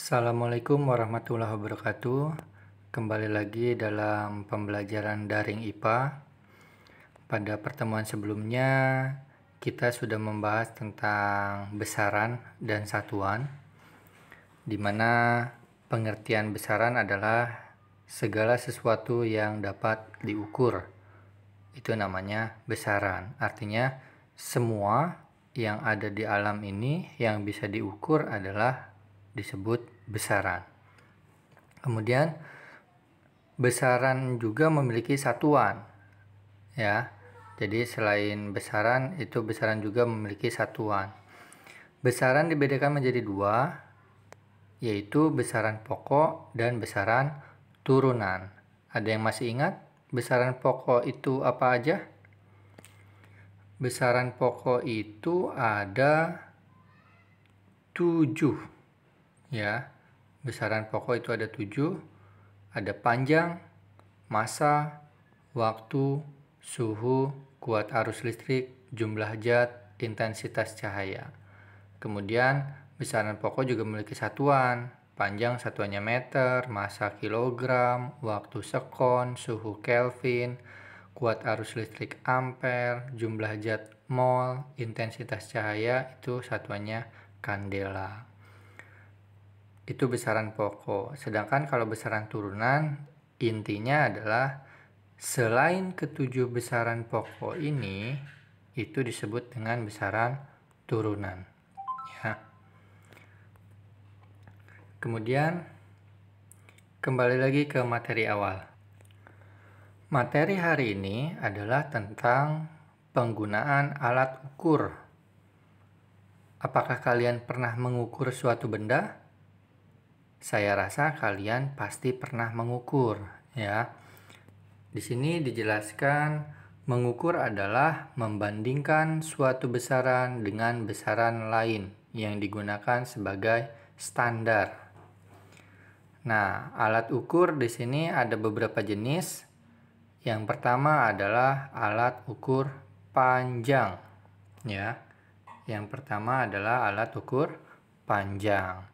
Assalamualaikum warahmatullahi wabarakatuh. Kembali lagi dalam pembelajaran daring IPA. Pada pertemuan sebelumnya, kita sudah membahas tentang besaran dan satuan, di mana pengertian besaran adalah segala sesuatu yang dapat diukur. Itu namanya besaran. Artinya, semua yang ada di alam ini yang bisa diukur adalah disebut besaran. Kemudian besaran juga memiliki satuan, ya. Jadi selain besaran, itu besaran juga memiliki satuan. Besaran dibedakan menjadi dua, yaitu besaran pokok dan besaran turunan. Ada yang masih ingat besaran pokok itu apa aja? Besaran pokok itu ada 7. Ya, besaran pokok itu ada 7, ada panjang, massa, waktu, suhu, kuat arus listrik, jumlah zat, intensitas cahaya. Kemudian besaran pokok juga memiliki satuan, panjang satuannya meter, massa kilogram, waktu sekon, suhu Kelvin, kuat arus listrik ampere, jumlah zat mol, intensitas cahaya itu satuannya kandela. Itu besaran pokok. Sedangkan kalau besaran turunan, intinya adalah selain ketujuh besaran pokok ini, itu disebut dengan besaran turunan. Ya. Kemudian, kembali lagi ke materi awal. Materi hari ini adalah tentang penggunaan alat ukur. Apakah kalian pernah mengukur suatu benda? Saya rasa kalian pasti pernah mengukur, ya. Di sini dijelaskan mengukur adalah membandingkan suatu besaran dengan besaran lain yang digunakan sebagai standar. Nah, alat ukur di sini ada beberapa jenis. Yang pertama adalah alat ukur panjang, ya. Yang pertama adalah alat ukur panjang.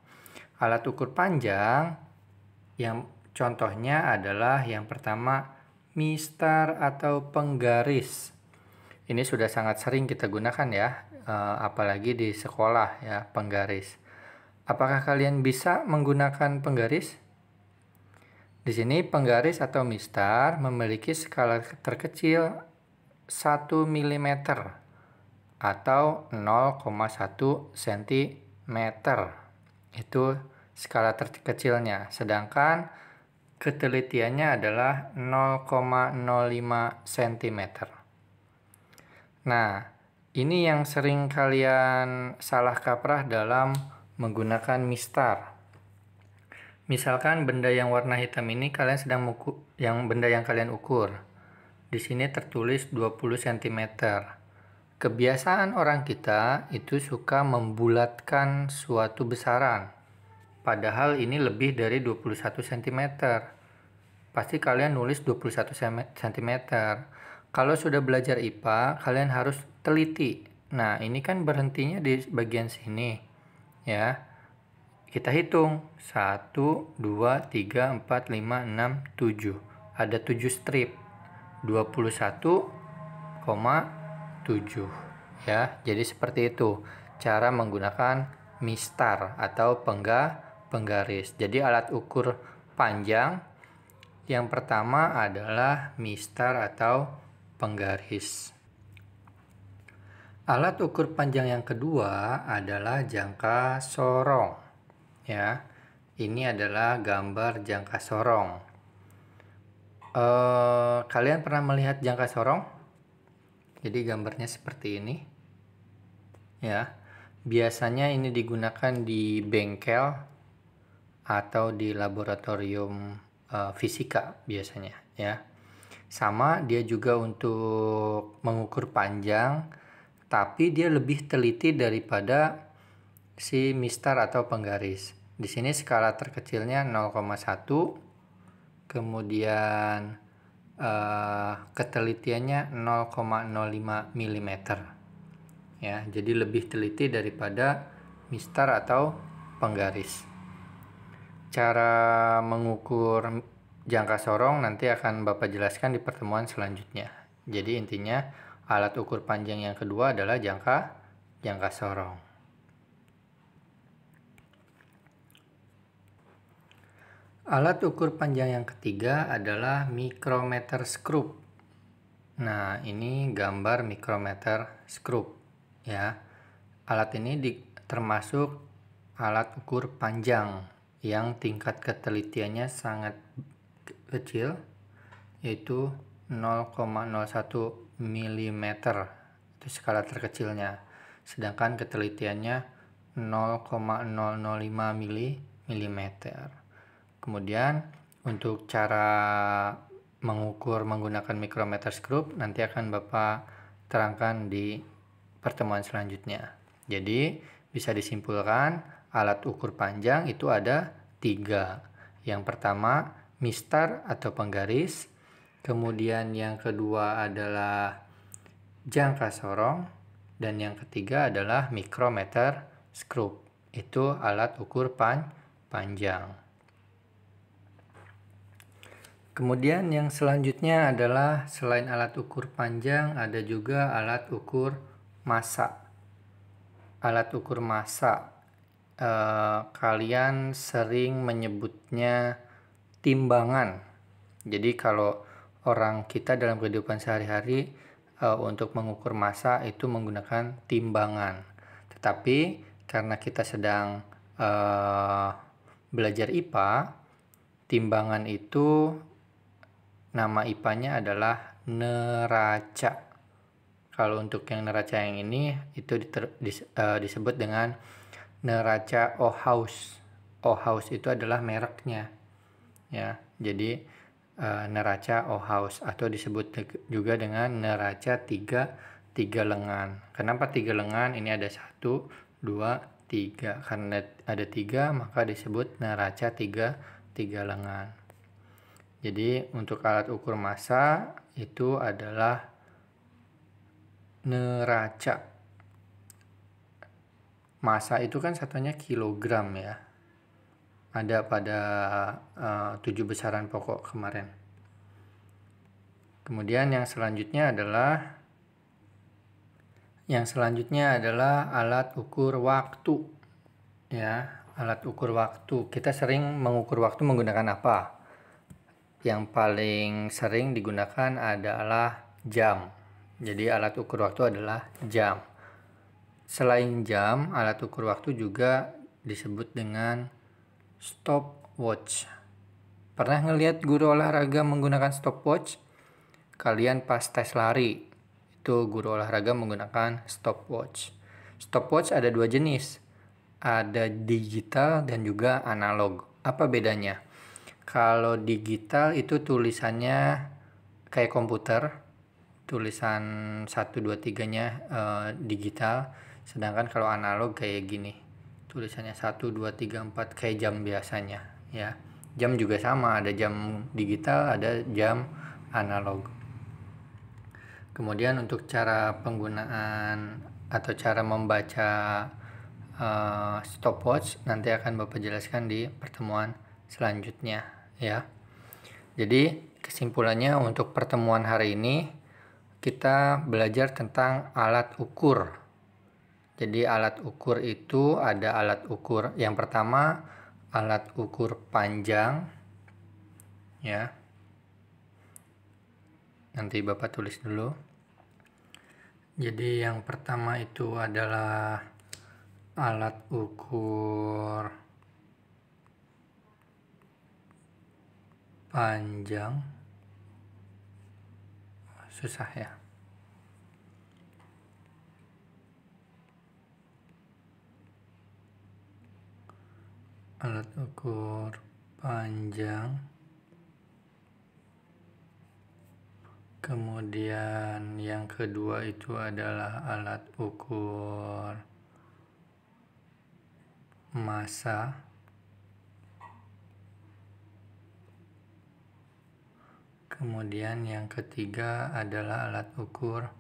Alat ukur panjang yang contohnya adalah yang pertama mistar atau penggaris. Ini sudah sangat sering kita gunakan ya, apalagi di sekolah ya, penggaris. Apakah kalian bisa menggunakan penggaris? Di sini penggaris atau mistar memiliki skala terkecil 1 mm atau 0,1 cm. Itu skala terkecilnya. Sedangkan ketelitiannya adalah 0,05 cm. Nah, ini yang sering kalian salah kaprah dalam menggunakan mistar. Misalkan benda yang warna hitam ini kalian sedang benda yang kalian ukur. Di sini tertulis 20 cm. Kebiasaan orang kita itu suka membulatkan suatu besaran. Padahal ini lebih dari 21 cm. Pasti kalian nulis 21 cm. Kalau sudah belajar IPA, kalian harus teliti. Nah, ini kan berhentinya di bagian sini. Ya. Kita hitung. 1, 2, 3, 4, 5, 6, 7. Ada 7 strip. 21,7. Ya, jadi seperti itu cara menggunakan mistar atau penggaris. Jadi alat ukur panjang yang pertama adalah mistar atau penggaris. Alat ukur panjang yang kedua adalah jangka sorong. Ya, ini adalah gambar jangka sorong. Kalian pernah melihat jangka sorong? Jadi gambarnya seperti ini. Ya, biasanya ini digunakan di bengkel atau di laboratorium fisika biasanya, ya. Sama dia juga untuk mengukur panjang, tapi dia lebih teliti daripada si mistar atau penggaris. Di sini skala terkecilnya 0,1, kemudian ketelitiannya 0,05 mm. Ya, jadi lebih teliti daripada mistar atau penggaris. Cara mengukur jangka sorong nanti akan Bapak jelaskan di pertemuan selanjutnya. Jadi intinya alat ukur panjang yang kedua adalah jangka sorong. Alat ukur panjang yang ketiga adalah micrometer screw. Nah, ini gambar micrometer screw ya. Alat ini termasuk alat ukur panjang yang tingkat ketelitiannya sangat kecil, yaitu 0,01 mm, itu skala terkecilnya. Sedangkan ketelitiannya 0,005 mm. Kemudian untuk cara mengukur menggunakan micrometer screw nanti akan Bapak terangkan di pertemuan selanjutnya. Jadi bisa disimpulkan alat ukur panjang itu ada 3. Yang pertama mistar atau penggaris, kemudian yang kedua adalah jangka sorong, dan yang ketiga adalah micrometer screw. Itu alat ukur panjang. Kemudian yang selanjutnya adalah selain alat ukur panjang ada juga alat ukur massa. Alat ukur massa kalian sering menyebutnya timbangan. Jadi kalau orang kita dalam kehidupan sehari-hari untuk mengukur massa itu menggunakan timbangan. Tetapi karena kita sedang belajar IPA, timbangan itu nama IPA-nya adalah neraca. Kalau untuk yang neraca yang ini itu disebut dengan neraca Ohaus. Ohaus itu adalah mereknya ya. Jadi neraca Ohaus atau disebut juga dengan neraca tiga lengan. Kenapa 3 lengan? Ini ada 1, 2, 3. Karena ada 3 maka disebut neraca tiga lengan. Jadi untuk alat ukur massa itu adalah neraca. Massa itu kan satunya kilogram ya. Ada pada 7 besaran pokok kemarin. Kemudian yang selanjutnya adalah alat ukur waktu. Ya, alat ukur waktu. Kita sering mengukur waktu menggunakan apa? Yang paling sering digunakan adalah jam. Jadi alat ukur waktu adalah jam. Selain jam, alat ukur waktu juga disebut dengan stopwatch. Pernah ngelihat guru olahraga menggunakan stopwatch? Kalian pas tes lari, itu guru olahraga menggunakan stopwatch. Stopwatch ada 2 jenis. Ada digital dan juga analog. Apa bedanya? Kalau digital itu tulisannya kayak komputer, tulisan 1, 2, 3-nya digital. Sedangkan kalau analog kayak gini, tulisannya 1, 2, 3, 4 kayak jam biasanya ya. Jam juga sama, ada jam digital, ada jam analog. Kemudian untuk cara penggunaan atau cara membaca stopwatch nanti akan Bapak jelaskan di pertemuan selanjutnya ya. Jadi kesimpulannya untuk pertemuan hari ini kita belajar tentang alat ukur. Jadi alat ukur itu ada alat ukur yang pertama alat ukur panjang ya. Nanti Bapak tulis dulu. Jadi yang pertama itu adalah alat ukur panjang. Susah ya. Alat ukur panjang. Kemudian yang kedua itu adalah alat ukur massa. Kemudian yang ketiga adalah alat ukur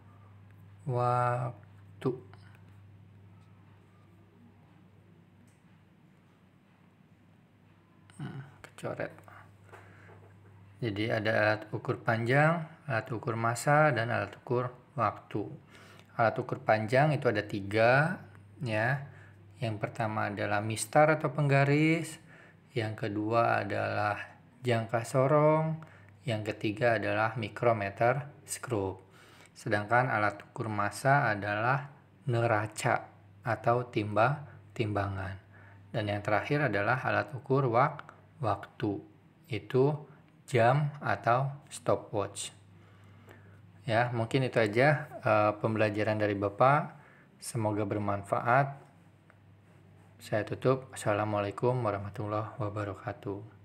waktu. Kecoret. Jadi ada alat ukur panjang, alat ukur massa, dan alat ukur waktu. Alat ukur panjang itu ada 3, ya. Yang pertama adalah mistar atau penggaris, yang kedua adalah jangka sorong, yang ketiga adalah mikrometer skrup. Sedangkan alat ukur massa adalah neraca atau timbangan. Dan yang terakhir adalah alat ukur waktu, itu jam atau stopwatch. Ya, mungkin itu aja pembelajaran dari Bapak. Semoga bermanfaat. Saya tutup. Assalamualaikum warahmatullahi wabarakatuh.